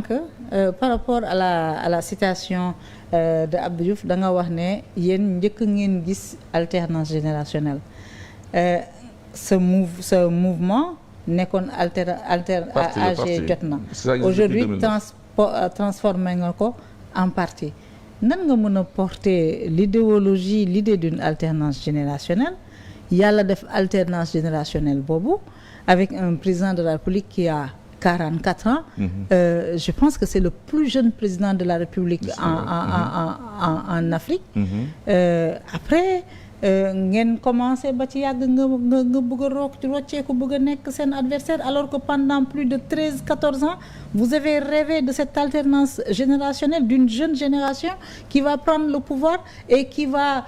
sànq par rapport à la citation de Abdou Diouf da nga wax ne yéen njëkk ngeen gis alternance générationnelle ce mouvement nekkoon AG jot na aujourd'hui transformé nga ko en parti nan nga mën a porter l'idée d'une alternance générationnelle yàlla def alternance générationnelle boobu avec un président de la République qui a 44 ans. Je pense que c'est le plus jeune président de la République en Afrique. Après ngeen commencé ba ci yàgg nga bëgg a rocceeku bëgg a nekk seen adversaire alors que pendant plus de 13-14 ans vous avez rêvé de cette alternance générationnelle d'une jeune génération qui va prendre le pouvoir et qui va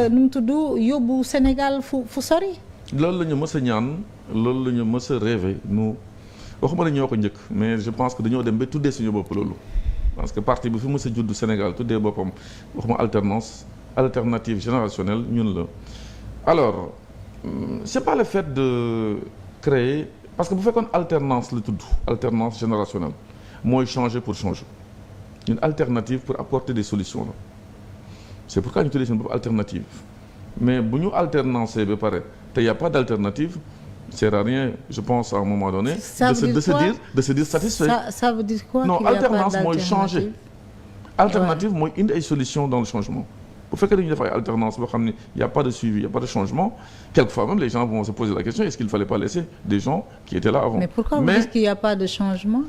nu mu tudd yóbbu Sénégal fu sori. loolu la ñu mës a ñaan loolu la ñu mës a rêvé nous waxuma la ñoo ko njëkk mais je pense que dañoo dem ba tuddee suñu bopp loolu parce que parti bi fi mës a judd Sénégal tuddee boppam waxuma alternance alternative générationnelle ñun la alors c'est pas le fait de créer parce que bu fekkoon alternance la tudd alternance générationnelle mooy changer pour changer une alternative pour apporter des solutions la c'est pourquoi ñu tuddee suñu bopp alternative mais bu ñu alternance ba pare te y a pas d'alternative sert à rien je pense à un moment donné de se dire satisfait. Ça veut dire quoi? Non, alternance mooy changer alternative mooy indi ay solutions dans le changement. bu fekkee dañuy def ay alternance boo xam ne y a pas de suivi y a pas de changement quelquefois même les gens vont se poser la question est-ce qu'il fallait pas laisser des gens qui étaient là avant. Mais pourquoi vous dites qu'il y a pas de changement?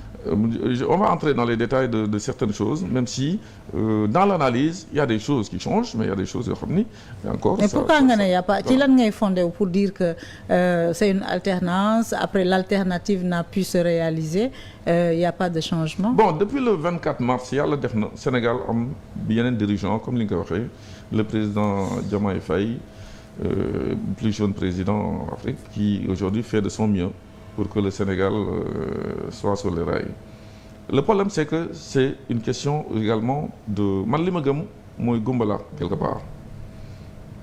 On va entrer dans les détails de certaines choses même si dans l'analyse il y a des choses qui changent mais il y a des choses yoo xam ni encore. Mais pourquoi nga ne y a pas ci lan ngay fondé pour dire que c'est une alternance après l'alternative n'a pu se réaliser il y a pas de changement. Bon depuis le 24 mars yàlla def na Sénégal am yeneen dirigeants comme li nga ko waxee. Le président Diomaye Faye, plus jeune président en Afrique, qui aujourd'hui fait de son mieux pour que le Sénégal soit sur les rails. Le problème c'est que c'est une question également de man li ma gëm mooy gumbala quelque part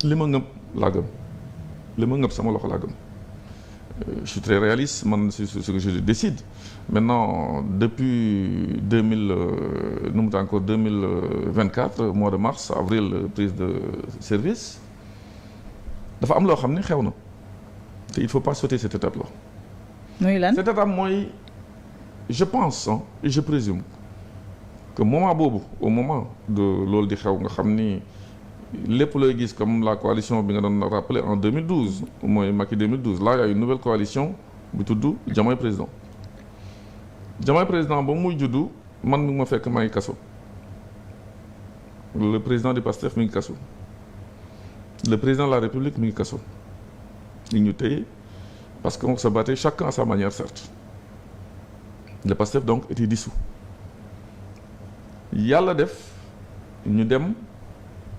li ma ngëb laa gëm li ma ngëb sama loxo laa gëm je suis très réaliste man c'est ce que je décide maintenant depuis 2024 mois de mars avril prise de service dafa am loo xam ne xew na te il faut pas sauter cette étape là. muy lan cette étape mooy je pense et je présume que moment boobu au moment de loolu di xew nga xam ni lépp looy gis comme la coalition bi nga doon rappelé en 2012 mooy Macky 2012 là il y a une nouvelle coalition bu tudd Diomaye président ba muy juddu man mi ma fekk maa ngi kaso le président du PASTEF mi ngi kaso le président de la République mi ngi kaso li ñu téye parce qu'on se battait chacun à sa manière certes le PASTEF donc était dissous yàlla def ñu dem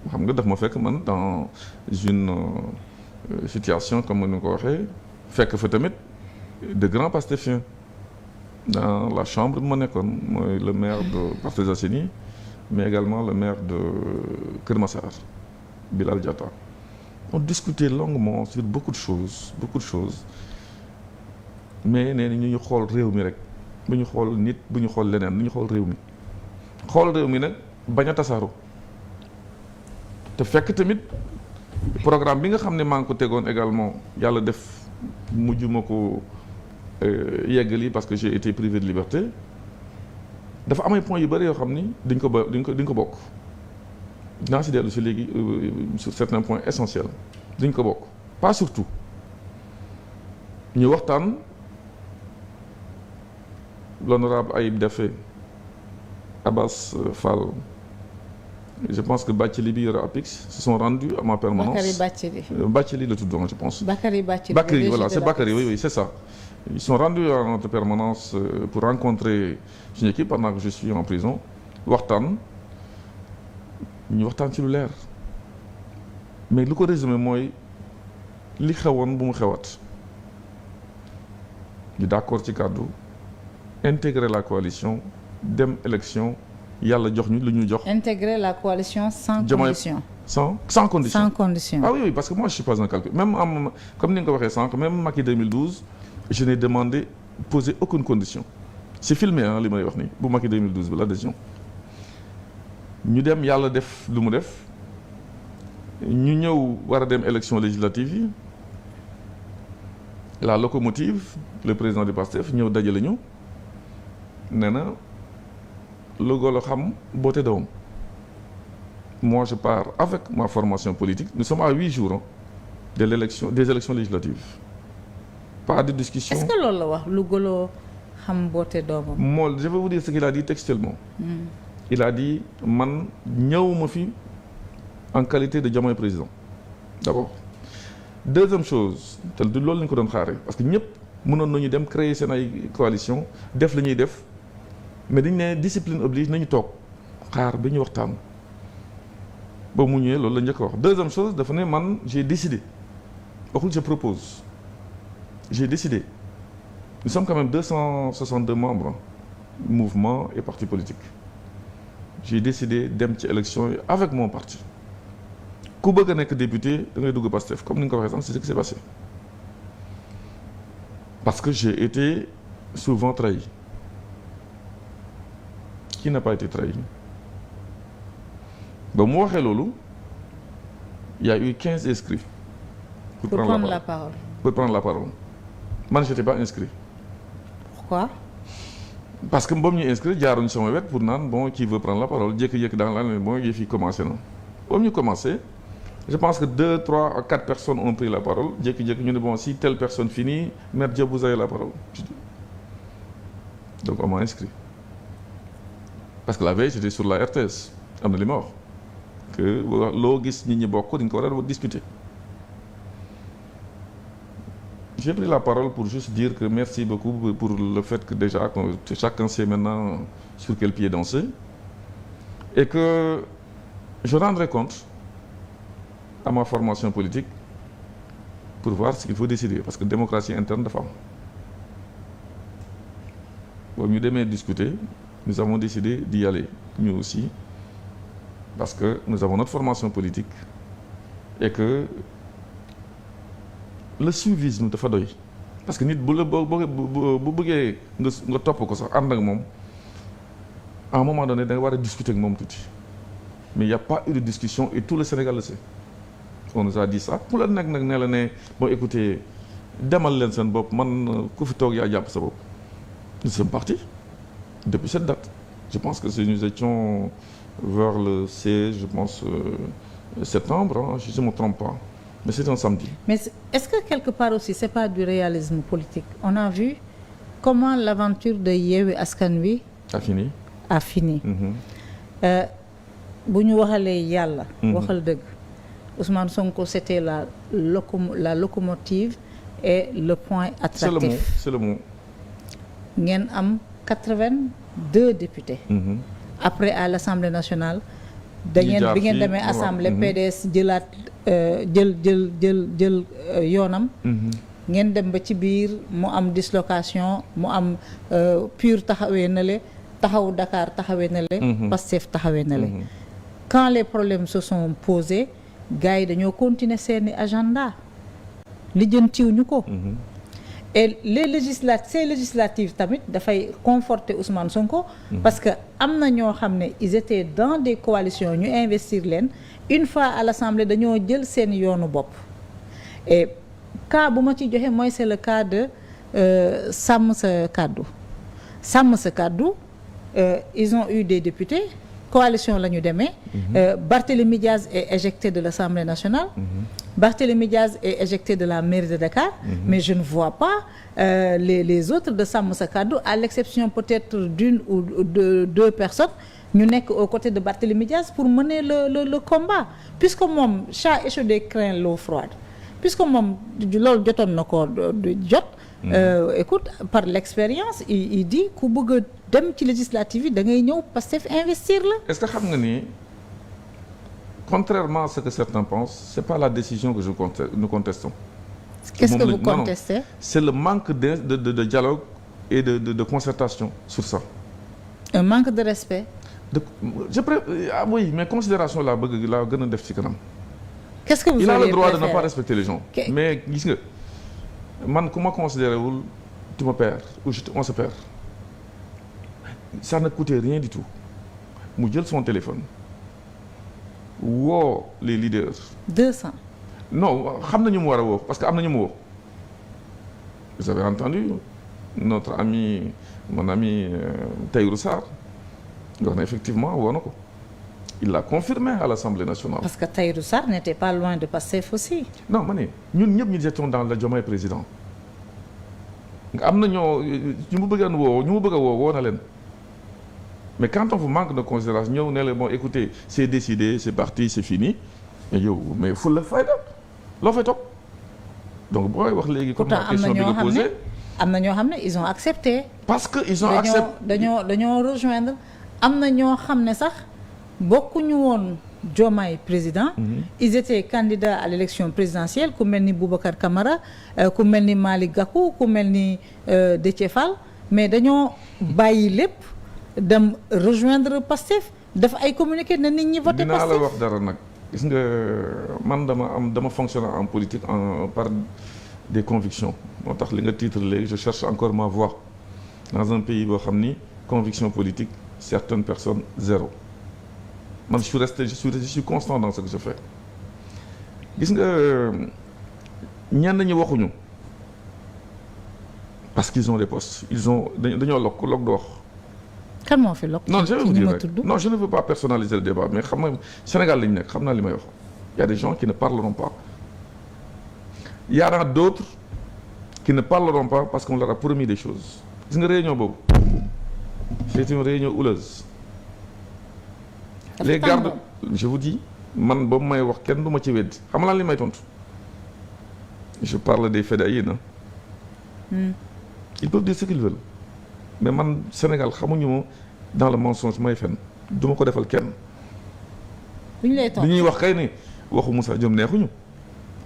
xam nga daf ma fekk man dans une situation comme ni ko waxee fekk fa tamit de grands pastéfiens dans la chambre bi ma nekkoon mooy le maire de Parcelles Assainies mais également le maire de Keur Massar Bilal Diatta on discutait longuement sur beaucoup de choses mais nee na ñu xool réew mi rek bu ñu xool nit bu ñu xool leneen ñu xool réew mi nag bañ a tasaaroo te fekk tamit programme bi nga xam ne maa ngi ko tegoon également yàlla def mujjuma ko yeggali parce que j'ai été privé de liberté dafa am ay points yu bëri yoo xam ni duñ ko bokk dinaa si dellu si léegi sur certains points essentiels duñ ko bokk pas surtout ñu waxtaan l'honorable Ayib Daffé Abbas Fall je pense que Bathily bi yore APIX se sont rendus à ma permanence. Bathily la tuddoon je pense. Bakary voilà c'est Bakary oui c'est ça. Ils sont rendus à notre permanence pour rencontrer suñu équipe pendant que je suis en prison waxtaan ci lu leer mais lu ko résumé mooy li xewoon bu mu xewaat ñu d'accord ci kàddu intégrer la coalition dem élection. yàlla jox ñu lu ñu jox. Intégrer la coalition sans condition. sans condition. Sans condition. Ah oui parce que moi je suis pas un calcul même comme ni nga ko waxee sànq même Macky 2012 je n'ai posé aucune condition c'est filmé li may wax nii bu Macky 2012 bi l'adhésion ñu dem yàlla def lu mu def ñu ñëw war a dem élection législative yi la locomotive le président du PASTEF ñëw dajale ñu nee na lu golo xam boote doom moi je pars avec ma formation politique nous sommes à 8 jours de l'élection des élections législatives pas de discussion. Est-ce que loolu la wax lu golo xam boote doomam. Mool je vais vous dire ce qu'il a dit textuellement. Il a dit man ñëwuma fi en qualité de Diomaye président d'abord. Deuxième chose te du loolu lañ ko doon xaaree parce que ñëpp mënoon nañu dem créer seen ay coalition def la ñuy def mais dañ ne discipline oblige nañu toog xaar ba ñu waxtaan ba mu ñëwee loolu la njëkk a wax. Deuxième chose dafa ne man j'ai décidé waxul je propose j'ai décidé nous sommes quand même 262 membres mouvement et parti politique j'ai décidé dem ci élection yi avec mon parti. ku bëgg a nekk député da ngay dugg Pastef comme ni nga ko waxee sànq c'est ce qui s'est passé parce que j'ai été souvent trahi qui n'a pas été trahi ba mu waxee loolu il y a eu 15 inscrits pour prendre la parole man j'étais pas inscrit. Pourquoi? Parce que boobu ñu inscrit jaaruñu sama wet pour naan bon qui veut prendre la parole jékki-jékki dans l'année bon yëf yi commencé na boobu ñu commencé. Je pense que 2, 3 à 4 personnes ont pris la parole jékki-jékki ñu ne bon si telle personne finit Maître Diop vous avez la parole donc on m'a inscrit parce que la veille j'étais sur la RTS am na li ma wax que loo gis nit ñi bokk dañ ko war a discuter. J'ai pris la parole pour juste dire que merci beaucoup pour le fait que déjà chacun sait maintenant sur quel pied danser et que je rendrai compte à ma formation politique pour voir ce qu'il faut décider parce que démocratie interne dafa am boobu ñu demee discuter nous avons décidé d'y aller ñu aussi parce que nous avons notre formation politique et que le suivisme dafa doy parce que nit bu la bu bëggee nga topp ko sax ànd ak moom à un moment donné da nga war a discuter ak moom tuuti mais il y a pas eu de discussion et tout le Sénégal le sait. On nous a dit ça ku la nekk nag ne la ne bon écoutez demal leen seen bopp man ku fi toog yaa jàpp sa bopp nous sommes partis depuis cette date je pense que nous étions vers le 16 je pense septembre si je ne me trompe pas mais c'est un samedi. Mais est-ce que quelque part aussi c'est pas du réalisme politique? On a vu comment l'aventure de Yewwi Askan Wi a fini. Bu ñu waxalee yàlla waxal dëgg Ousmane Sonko c'était la locomotive et le point attractif. C'est le mot. ngeen am 82 députés. Après à l'Assemblée nationale. bi ngeen demee assemblée PDS jëlaat jël yoonam. ngeen dem ba ci biir mu am dislocation mu am PUR taxawee na le taxaw Dakar taxawee na le. Pastef taxawee na le. Quand les problèmes se sont posés. gars yi dañoo continuer seeni agenda lijjantiwuñu ko. et ces législatives tamit dafay conforter Ousmane Sonko. parce que am na ñoo xam ne ils étaient dans des coalitions ñu investir leen une fois à l'Assemblée dañoo jël seen yoonu bopp. et cas bu ma ci joxe mooy c'est le cas de sàmm sa kàddu ils ont eu des députés. coalition la ñu demee. Barthélémy Diaz est éjecté de l'Assemblée nationale. Barthélémy Diaz est éjecté de la mairie de Dakar. Mais je ne vois pas les autres de Sàmm Sa Kàddu à l'exception peut-être d'une ou de deux personnes ñu nekk aux côtés de Barthélémy Diaz pour mener le combat puisque moom chat échaudé craint l'eau froide puisque moom loolu jotoon na ko jot. Écoute par l'expérience il dit ku bëgg a dem ci législative yi da ngay ñëw Pastef investir la. Est-ce que xam nga ni contrairement à ce que certains pensent c'est pas la décision que nous contestons. Qu'est-ce que vous contestez? Non. C'est le manque de dialogue et de concertation sur ça. Un manque de respect. Oui mais considération laa gën a def ci kanam. Qu'est-ce que vous il a le droit préféré? de ne pas respecter les gens. Mais gis nga man ku ma considéré wul tu me perds ou on se perd. ça ne coûtait rien du tout mu jël son téléphone woo les leaders. 200. non xam na ñu mu war a woo parce que am na ñu mu woo. vous avez entendu notre ami mon ami Tahirou Sarr wax na effectivement woo na ko. il l'a confirmé à l'Assemblée nationale. parce que Tahirou Sarr n'était pas loin de Pastef aussi. non ma ne ñun ñëpp ñu étions dans la Diomaye président am na ñoo ñu mu bëgg a woo na leen mais quand on vous manque de considération ñëw ne la bon écoutez c'est décidé c'est parti c'est fini mais yow mais ful la fayda loo fay toog donc booy wax léegi. comme la question bi nga posé am na ñoo xam ne ils ont accepté. parce que ils ont accepté dañoo rejoindre am na ñoo xam ne sax bokkuñu woon Diomaye président. Ils étaient candidats à l'élection présidentielle ku mel ni Boubacar Camara ku mel ni Malick Gakou ku mel ni Déthié Fall mais dañoo bàyyi lépp dem rejoindre Pastef def ay communiqué na nit ñi voté Pastef. dinaa la wax dara nag gis nga man dama fonctionner en politique par des convictions moo tax li nga titre léegi je cherche encore ma voie dans un pays boo xam ni conviction politique certaines personnes zéro. man je suis constant dans ce que je fais gis nga ñenn ñi waxuñu parce qu'ils ont des postes dañoo lokk du wax. kan moo fi lokk. non je vais vous dire non je ne veux pas personnaliser le débat mais xam nga Sénégal lañu nekk xam naa li may wax il y a des gens qui ne parleront pas il y en a d'autres qui ne parleront pas parce qu'on leur a promis des choses gis nga réunion boobu c'est une réunion houleuse. les gardes je vous dis man ba may wax kenn du ma ci weddi xam nga lan li may tontu je parle des fédéines ils peuvent dire ce qu'ils veulent mais man Sénégal xamuñu ma dans le mensonge may fen du ma ko defal kenn. bu ñu lay tontu li ñuy wax kay ni waxu Moussa Diom neexuñu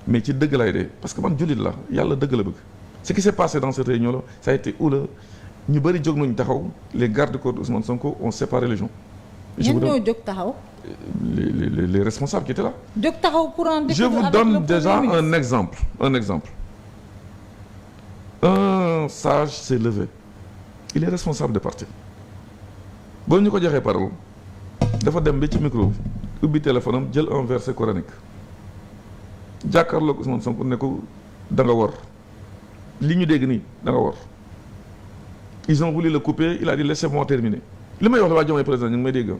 mais ci dëgg lay dee parce que man jullit la yàlla dëgg la bëgg. ce qui s'est passé dans cette réunion là ça a été houleux ñu bëri jóg nañu taxaw les gardes corps d'Ousmane Sonko ont séparé les gens. ñenn ñoo jóg taxaw. les responsables qui étaient là. jóg taxaw pour en je vous donne déjà un exemple. Un sage s'est levé il est responsable de parti boo ñu ko joxee parole dafa dem ba ci micro bi ubbi téléphone am jël un verset coranique jàkkaarloog Ousmane Sonko ne ko da nga wor li ñu dégg nii da nga wor ils ont voulu le couper il a dit laissez-moi terminer li may wax la waa Diomaye président ñu ngi may dégg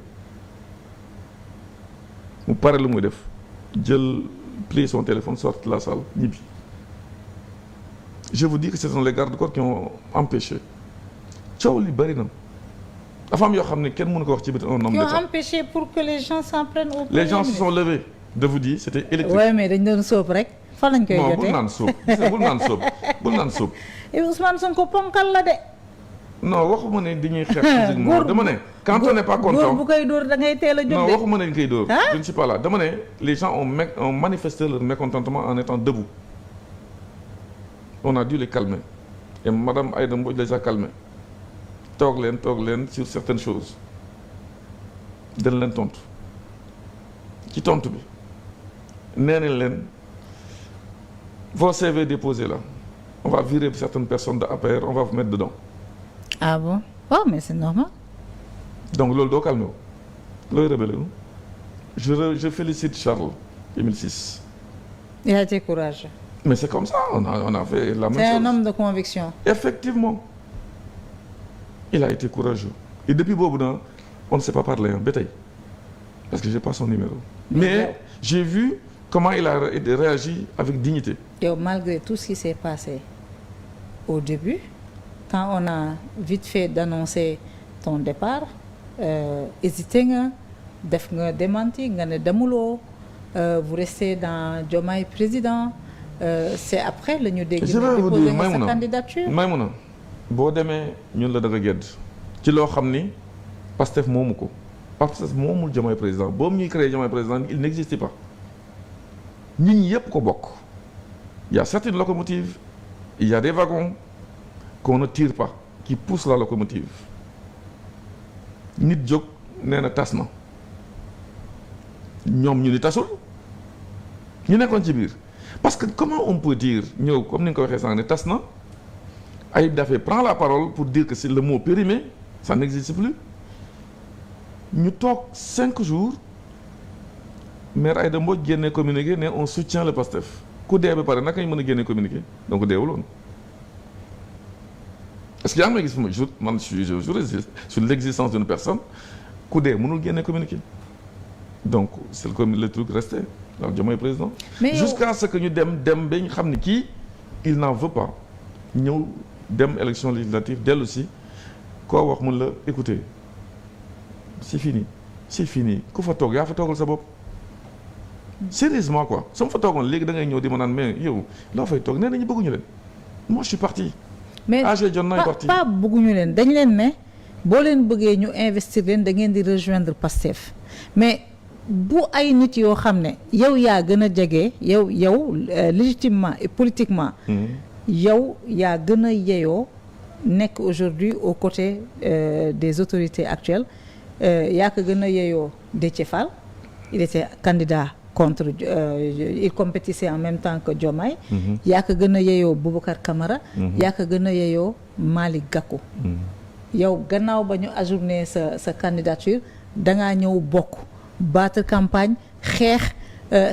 mu pare lu muy def jël plier son téléphone sortir de la salle ñibbi je vous dis que ce sont les gardes-corps qui ont empêché coow li bëri na dafa am yoo xam ne kenn mënu ko wax ci biir un homme d'État. qui ont empêché pour que les gens s'en prennent au les gens se sont levés de vous dire c'était électrique. oui mais dañ doon sóob rek fan lañ koy jotee non bul naan sóob bul naan sóob. et Ousmane Sonko ponkal la de. non waxuma ne dañuy xeex physiquement dama ne. quand on n'est pas content góor bu koy dóor da ngay teel a jóg de. non waxuma ne dañ koy dóor. je ne suis pas là dama ne les gens ont manifesté leur mécontentement en étant debout. on a dû les calmer et madame Aïda Mbodj les a calmés toog leen sur certaines choses dañ leen tontu ci tontu bi nee nañ leen vos CV déposés là on va virer certaines personnes de APR on va vous mettre dedans. ah bon oh mais c'est normal. donc loolu doo calmé wu looy rebelle wu je félicite Charles Émile Ciss. il a été courageux. mais c'est comme ça on a fait la même chose. c'est un homme de conviction. effectivement il a été courageux et depuis boobu nag on ne s'est pas parlé ba tey parce que j'ai pas son numéro. mais j'ai vu comment il a réagi avec dignité. yow malgré tout ce qui s'est passé au début quand on a vite fait d'annoncer ton départ hésité nga def nga démenti nga ne demuloo vous restez dans Diomaye président. c'est après la ñu dégg. je vais vous dire sa candidature. Maïmouna boo demee ñun la da nga gedd ci loo xam ni Pastef moomu ko Pastef moomul Diomaye président boobu ñuy créé Diomaye président il n'existait pas nit ñi yëpp ko bokk. il y a certaines locomotives il y a des wagons qu'on ne tire pas qui poussent la locomotive nit jóg nee na tas na ñoom ñu ni tasul ñu nekkoon ci biir. parce que comment on peut dire ñëw comme ni nga ko waxee sànq ne tas na Ayib Daffé prend la parole pour dire que c'est le mot périmé ça n'existe plus ñu toog 5 jours maire Aïda Mbodj génnee communiqué ne on soutient le Pastef ku dee ba pare naka ñu mën a génnee communiqué donc deewuloon est-ce que yaa ngi may gis fu ma jur man je jure sur l'existence d'une personne ku dee mënul génnee communiqué donc c'est comme le truc resté donc Diomaye président jusqu'à ce que ñu dem ba ñu xam ne kii il n'en veut pas ñëw dem élection législative dellu si koo wax mun la écoutez c'est fini ku fa toog yaa fa toogal sa bopp sérieusement quoi su ma fa toogoon léegi da ngay ñëw di ma naan mais yow loo fay toog nee nañu bëgguñu leen moi je suis parti mais pas bëgguñu leen dañ leen ne boo leen bëggee ñu investir leen da ngeen di rejoindre Pastef mais bu ay nit yoo xam ne yow yaa gën a jege yow légitimement et politiquement yow yaa gën a yeyoo nekk aujourd'hui aux côtés des autorités actuelles yaa ko gën a yeyoo Déthié Fall il était candidat contre il compétissait en même temps que Diomaye yaa ko gën a yeyoo Boubacar Camara yaa ko gën a yeyoo Malick Gakou yow gannaaw ba ñu ajourné sa candidature dangaa ñëw bokk battre campagne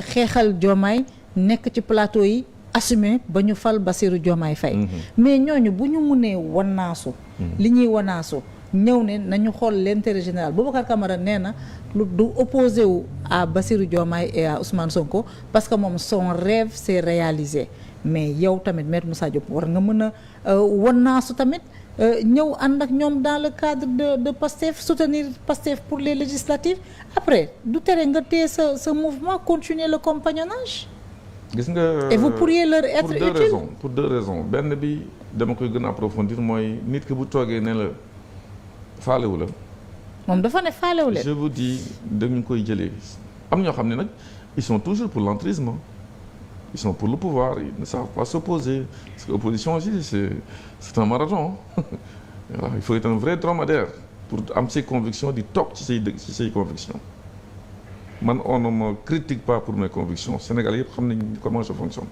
xeexal Diomaye nekk ci plateau yi assumé ba ñu fal Bassirou Diomaye Faye mais ñooñu bu ñu mënee wanaasu li ñuy wanaasu ñëw ne nañu xool l'intérêt général Boubacar Camara nee na lu du opposé wu à Bassirou Diomaye et à Ousmane Sonko parce que moom son rêve s'est réalisé mais yow tamit Maître Moussa Diop war nga mën a wanaasu tamit ñëw ànd ak ñoom dans le cadre de Pastef soutenir Pastef pour les législatives après du tere nga téye ce mouvement continuer le compagnonnage. gis nga et vous pourriez leur être utile pour deux raisons benn bi dama koy gën a approfondir mooy nit ki bu toogee ne la faalewu la. moom dafa ne faalewu leen. je vous dis dañu koy jëlee am ñoo xam ne nag ils sont toujours pour l'entrisme ils sont pour le pouvoir ils ne savent pas s'opposer parce que l'opposition aussi c'est un marathon voilà, il faut être un vrai dromadaire pour am ses convictions di toog ci say convictions man on ne me critique pas pour mes convictions Sénégal yëpp xam nañ comment je fonctionne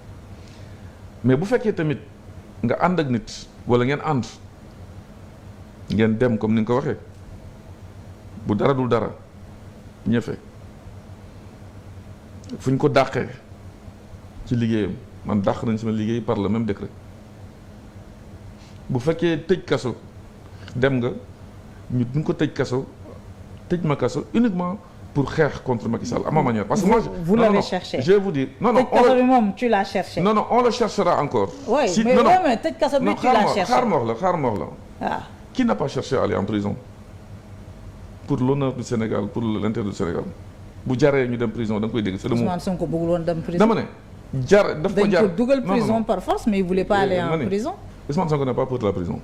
mais bu fekkee tamit nga ànd ak nit wala ngeen ànd ngeen dem comme ni nga ko waxee bu dara dul dara ñëfe fu ñu ko dàqee ci liggéeyam man dàq nañ sama liggéey par le même décret bu fekkee tëj kaso dem nga ñu duñ ko tëj kaso tëj ma kaso uniquement pour xeex contre Macky Sall à ma manière. parce que moi vous l'avez cherché. je vais vous dire non tëj kaso bi moom tu l'as cherché. non on le cherchera encore. oui si, mais mais tëj kaso bi tu l'as cherché. xaar ma wax la. ah. qui n'a pas cherché à aller en prison pour l'honneur du Sénégal pour l'intérêt du Sénégal bu jaree ñu dem prison da nga koy dégg. c'est le mot Ousmane Sonko bëggul woon dem prison. dama ne daf ko jar dañ ko dugal prison par force mais il voulait pas aller en prison. Ousmane Sonko n'a pas peur de la prison.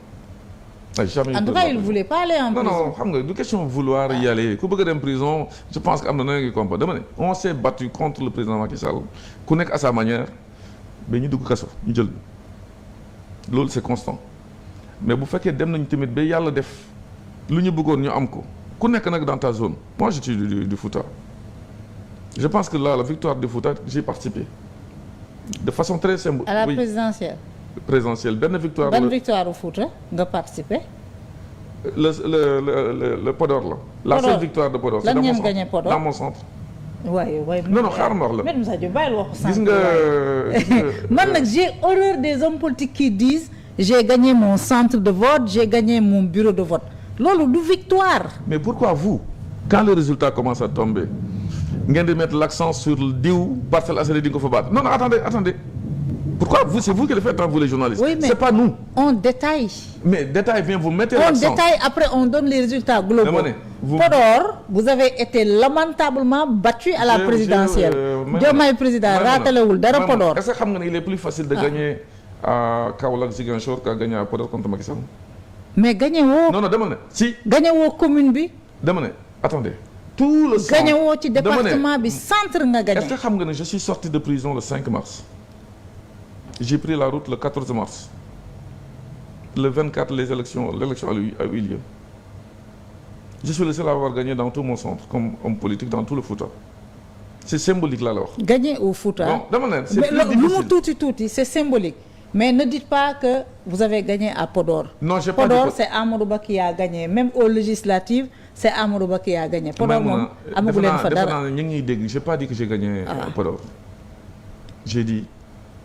jamais en tout cas il voulait pas aller en prison. non xam nga du question vouloir y aller ku bëgg a dem prison je pense que am na ngi compas dama ne on s'est battu contre le président Macky Sall ku nekk à sa manière ba ñu dugg kaso ñu jël loolu c'est constant mais bu fekkee dem nañu tamit ba yàlla def lu ñu bëggoon ñu am ko ku nekk nag dans ta zone moi je suis du Fouta je pense que là la victoire du Fouta j'ai participé de façon très symbolique. à la oui. présidentielle benn victoire. ban victoire au Fouta nga participer. le Podor la. la seule victoire de Podor. lan ngeen gagné Podor dans mon centre. waaye non xaaral ma wax la. Maître Moussa Diop bàyyil waxu centre. gis nga man nag j'ai horreur des hommes politiques qui disent j'ai gagné mon centre de vote j'ai gagné mon bureau de vote loolu du victoire. mais pourquoi vous quand le résultat commence à tomber ngeen di mettre l'accent sur diw Parcelles Assainies di nga ko fa baat non attendez. Pourquoi c'est vous qui le faites, vous les journalistes? Oui, mais c'est pas nous. On détaille. Mais détail vient vous mettez l'accent. On détaille après on donne les résultats globaux. Podor, vous avez été lamentablement battu à la présidentielle. Diomaye président ratalewul dara Podor. Est-ce que xam nga ne il est plus facile de gagner à Kaolack Ziguinchor qu'à gagner à Podor contre Macky Sall? Mais gagné woo. Non dama ne si. Gagné woo commune bi. Dama ne attendez. Tout le centre. Gagné woo ci département bi centre nga gagné. Est-ce que xam nga ne je suis sorti de prison le 5 mars. J'ai pris la route le 14 mars. Le 24, l'élection a eu lieu. Je suis le seul à avoir gagné dans tout mon centre, comme homme politique, dans tout le Fouta. C'est symbolique là alors. Gagner au Fouta. Bon, c'est plus difficile. Tuuti, c'est symbolique. mais ne dites pas que vous avez gagné à Podor. Non, j'ai pas dit Podor c'est Amadou Ba qui a gagné même aux législatives c'est Amadou Ba qui a gagné. Podor moom amagu leen fa dara. defe naa ñu ngi dégg j'ai pas dit que j'ai gagné Podor. J'ai dit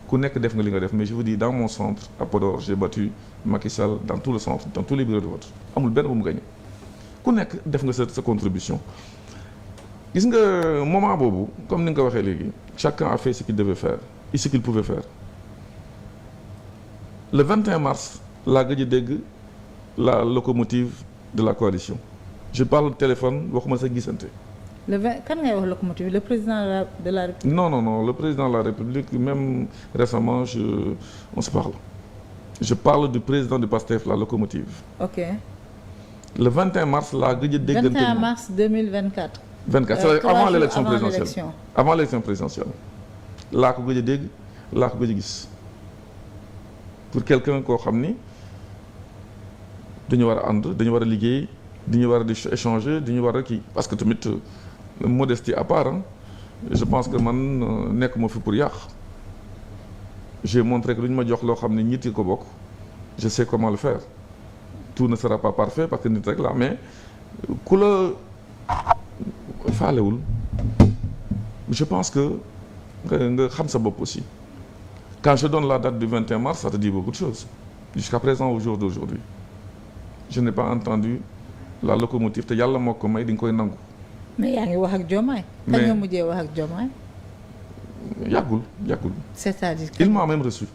ku nekk def nga li nga def mais je vous dis dans mon centre à Podor j'ai battu Macky Sall dans tout le centre dans tous les bureaux de vote amul benn bu mu gagné ku nekk def nga sa contribution. gis nga moment boobu comme ni nga ko waxee léegi chacun a fait ce qu'il devait faire et ce qu'il pouvait faire. Le 21 mars laa gëj a dégg la locomotive de la coalition je parle téléphone waxuma sa gisante. le 20 kan ngay wax locomotive le président de la République. non le président de la République même récemment on se parle. je parle du président du PASTEF la locomotive. ok. le 21 mars laa gëj a déggante. 21 mars 2024. 24 c'est avant l'élection présidentielle avant l'élection présidentielle laa ko gëj a dégg laa ko gëj a gis. pour quelqu'un koo xam ni dañu war a ànd dañu war a liggéey dañu war a di échanger dañu war a kii parce que tamit modestie à part je pense que man nekkuma fi pour yàq j'ai montré que lu ñu ma jox loo xam ne nit yi ko bokk je sais comment le faire tout ne sera pas parfait parce que nit rek la mais ku la faalewul je pense que nga xam sa bopp aussi. Quand je donne la date du 21 mars, ça te dit beaucoup de choses. Jusqu'à présent, au jour d'aujourd'hui, je n'ai pas entendu la locomotive te yàlla moo ko may di nga koy nangu. mais yaa ngi wax ak Diomaye. kañ nga mujjee wax ak Diomaye. yàggul. c'est-à-dire il m'a même reçu.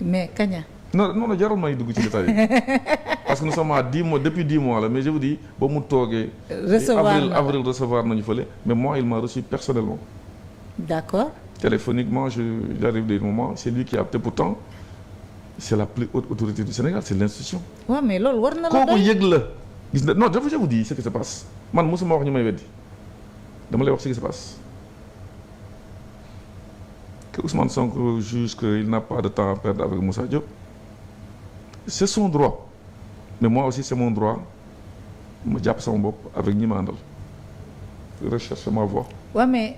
mais kaña. non jarul may dugg ci détail yi parce que nous sommes à 10 mois depuis 10 mois là mais je vous dis ba mu toogee. avril recevoir nañu fële mais moi il m'a reçu personnellement. d'accord. Téléphoniquement, j'arrive des moments, c'est lui qui a opté pourtant. C'est la plus haute autorité du Sénégal, c'est l'institution. Ouais, mais loolu war na la kooku yëg la. gis na non je vous dis ce qui se passe man mosuma wax ñu may weddi dama lay wax ce qui se passe. Que Ousmane Sonko juge qu'il n'a pas de temps à perdre avec Moussa Diop, c'est son droit. Mais moi aussi c'est mon droit ma jàpp sama bopp avec ñi ma àndal. Recherche ma voix. Ouais, mais.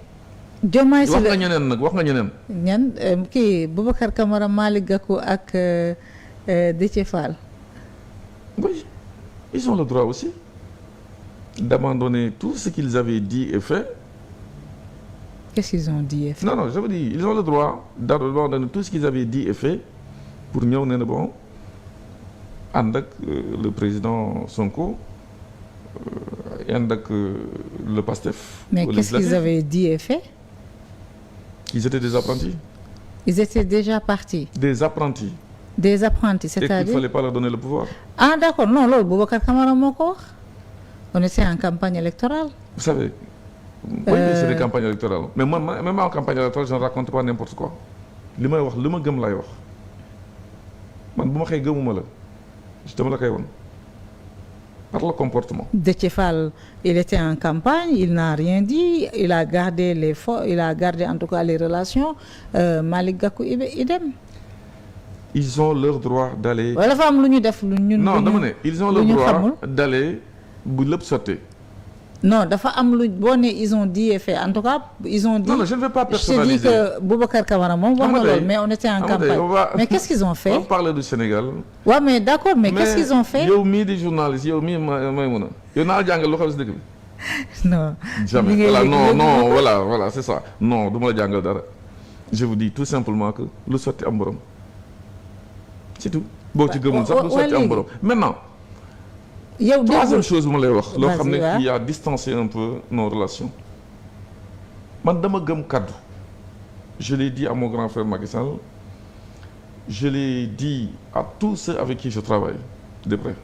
Diomaye wax nga ñeneen nag wax nga ñeneen. ñan kii Boubacar Camara Malick Gakou ak Déthié Fall. oui ils ont le droit aussi d'abandonner tout ce qu'ils avaient dit et fait. Qu'est-ce qu'ils ont dit et fait? non je veux dire ils ont le droit d'abandonner tout ce qu'ils avaient dit et fait pour ñëw ne bon ànd ak le président Sonko ànd ak le PASTEF. mais qu'est-ce qu'ils avaient dit et fait? Ils étaient des apprentis. Ils étaient déjà partis. Des apprentis. Des apprentis, c'est-à-dire. Et qu'il ne fallait pas leur donner le pouvoir. Ah d'accord, non, loolu Boubacar Camara moo ko wax. On était en campagne électorale. Vous savez, oui, c'est des campagnes électorales. Mais moi, même en campagne électorale, je ne raconte pas n'importe quoi. li may wax li ma gëm laay wax man bu ma xëy gëmuma la dama la koy won par le comportement. Déthié Fall, il était en campagne, il n'a rien dit, il a gardé en tout cas les relations. Malick Gakou idem. Ils ont leur droit d'aller. wala dafa am lu ñu def lu ñun. non dama ne ils ont le droit d'aller bu lépp sottee. non dafa am lu boo ne ils ont dit et fait en tout cas ils ont dit. non je ne vais pas personnaliser. je te dis que Boubacar Camara moom wax na loolu mais on était en campagne. mais qu'est-ce qu'ils ont fait. on parle du Sénégal. waaw mais d'accord mais qu'est-ce qu'ils ont fait. yow mii di journaliste yow mii may mun a yow naa la jàngal loo xam si dëkk bi. non. jamais voilà non voilà c'est ça non du ma la jàngal dara. je vous dis tout simplement que lu sotti am borom c'est tout. boo ci gëmul sax lu sotti am borom maintenant. yow troisième chose bu ma lay wax. loo xam ne qui a distancé un peu nos relations. man dama gëm kaddu. je l'ai dit à mon grand frère Macky Sall. je l'ai dit à tous ceux avec qui je travaille de près.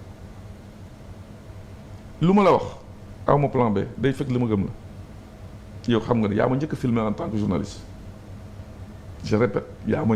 lu ma la wax aw ma plan B day fekk li ma gëm la. yow xam nga ne yaa ma njëkk a filmé en tant que journaliste. je répète yaa ma